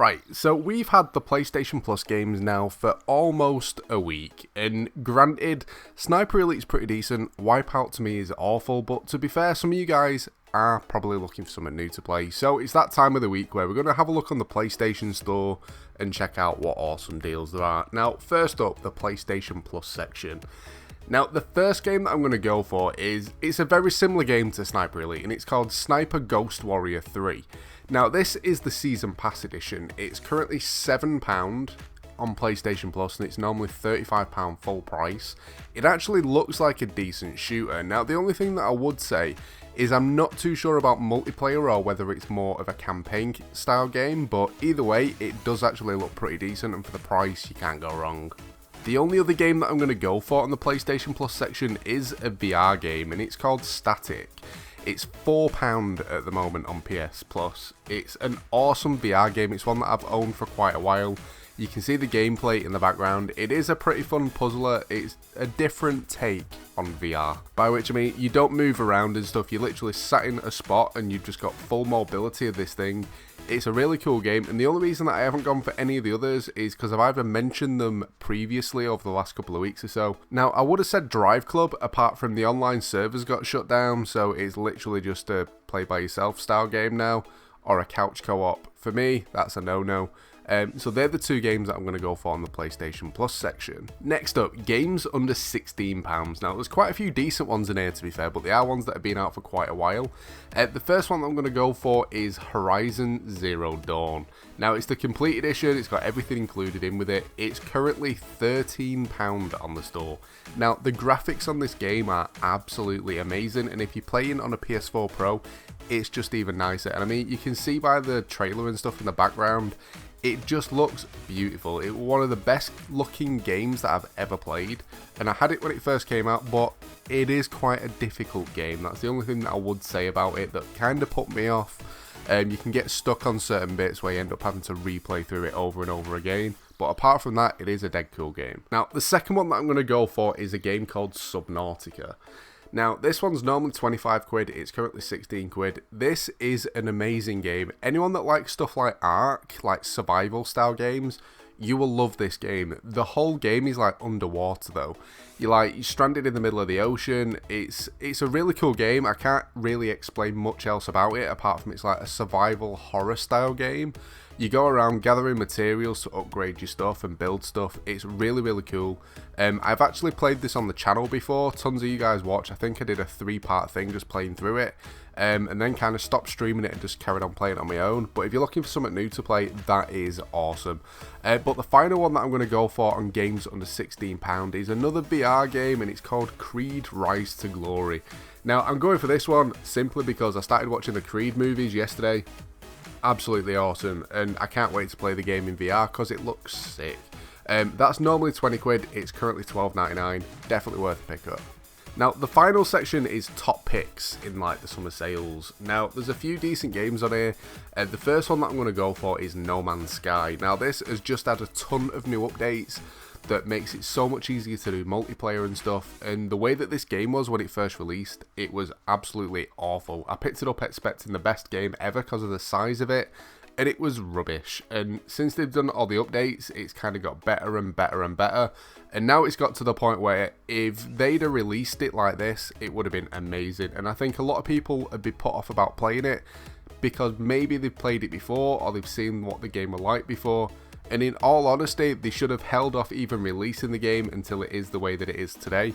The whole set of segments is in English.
Right, so we've had the PlayStation Plus games now for almost a week, and granted, Sniper Elite's pretty decent, Wipeout to me is awful, but to be fair, some of you guys are probably looking for something new to play, so it's that time of the week where we're going to have a look on the PlayStation Store and check out what awesome deals there are. Now, first up, the PlayStation Plus section. Now, the first game that I'm going to go for it's a very similar game to Sniper Elite, and it's called Sniper Ghost Warrior 3. Now, this is the Season Pass edition. It's currently £7 on PlayStation Plus, and it's normally £35 full price. It actually looks like a decent shooter. Now, the only thing that I would say is I'm not too sure about multiplayer or whether it's more of a campaign style game, but either way, it does actually look pretty decent, and for the price, you can't go wrong. The only other game that I'm going to go for on the PlayStation Plus section is a VR game, and it's called Static. It's £4 at the moment on PS Plus. It's an awesome VR game. It's one that I've owned for quite a while. You can see the gameplay in the background. It is a pretty fun puzzler. It's a different take on VR. By which I mean, you don't move around and stuff. You're literally sat in a spot and you've just got full mobility of this thing. It's a really cool game, and the only reason that I haven't gone for any of the others is because I've either mentioned them previously over the last couple of weeks or so. Now, I would have said Drive Club, apart from the online servers got shut down, so it's literally just a play by yourself style game now, or a couch co-op. For me, that's a no-no. So they're the two games that I'm going to go for on the PlayStation Plus section. Next up, games under £16. Now, there's quite a few decent ones in here, to be fair, but they are ones that have been out for quite a while. The first one that I'm going to go for is Horizon Zero Dawn. Now, it's the complete edition. It's got everything included in with it. It's currently £13 on the store. Now, the graphics on this game are absolutely amazing, and if you're playing on a PS4 Pro, it's just even nicer. And I mean, you can see by the trailer and stuff in the background, it just looks beautiful. It was one of the best looking games that I've ever played, and I had it when it first came out, but it is quite a difficult game. That's the only thing that I would say about it that kind of put me off. You can get stuck on certain bits where you end up having to replay through it over and over again, but apart from that, it is a dead cool game. Now, the second one that I'm going to go for is a game called Subnautica. Now, this one's normally 25 quid, it's currently 16 quid. This is an amazing game. Anyone that likes stuff like Ark, like survival style games, you will love this game. The whole game is like underwater though. You're stranded in the middle of the ocean. It's a really cool game. I can't really explain much else about it apart from it's like a survival horror style game. You go around gathering materials to upgrade your stuff and build stuff. It's really, really cool. I've actually played this on the channel before. Tons of you guys watch. I think I did a 3-part thing just playing through it. And then kind of stopped streaming it and just carried on playing it on my own. But if you're looking for something new to play, that is awesome. But the final one that I'm going to go for on games under £16 is another VR game, and it's called Creed Rise to Glory. Now, I'm going for this one simply because I started watching the Creed movies yesterday. Absolutely awesome, and I can't wait to play the game in VR because it looks sick. That's normally 20 quid, it's currently £12.99, definitely worth a pickup. Now, the final section is top picks in like the summer sales. Now, there's a few decent games on here. The first one that I'm going to go for is No Man's Sky. Now, this has just had a ton of new updates that makes it so much easier to do multiplayer and stuff, and the way that this game was when it first released, it was absolutely awful. I picked it up expecting the best game ever because of the size of it, and it was rubbish. And since they've done all the updates, it's kind of got better and better and better, and now it's got to the point where if they'd have released it like this, it would have been amazing. And I think a lot of people would be put off about playing it because maybe they've played it before or they've seen what the game were like before. And in all honesty, they should have held off even releasing the game until it is the way that it is today,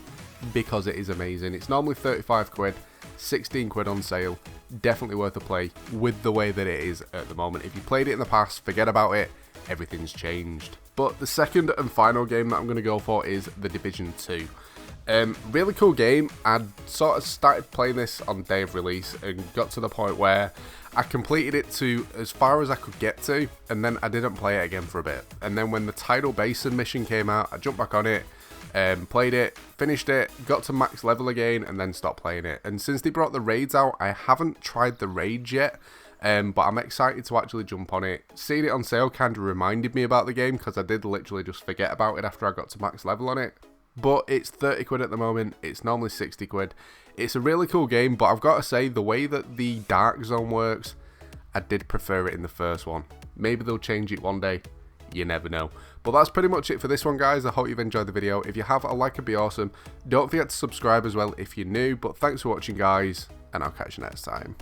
because it is amazing. It's normally 35 quid, 16 quid on sale, definitely worth a play with the way that it is at the moment. If you played it in the past, forget about it, everything's changed. But the second and final game that I'm going to go for is The Division 2. Really cool game. I'd sort of started playing this on day of release and got to the point where I completed it to as far as I could get to, and then I didn't play it again for a bit. And then when the Tidal Basin mission came out, I jumped back on it, played it, finished it, got to max level again, and then stopped playing it. And since they brought the raids out, I haven't tried the raids yet, but I'm excited to actually jump on it. Seeing it on sale kind of reminded me about the game, because I did literally just forget about it after I got to max level on it. But it's 30 quid at the moment, it's normally 60 quid. It's a really cool game, but I've got to say, the way that the Dark Zone works, I did prefer it in the first one. Maybe they'll change it one day. You never know. But that's pretty much it for this one, guys. I hope you've enjoyed the video. If you have, a like would be awesome. Don't forget to subscribe as well if you're new. But thanks for watching, guys, and I'll catch you next time.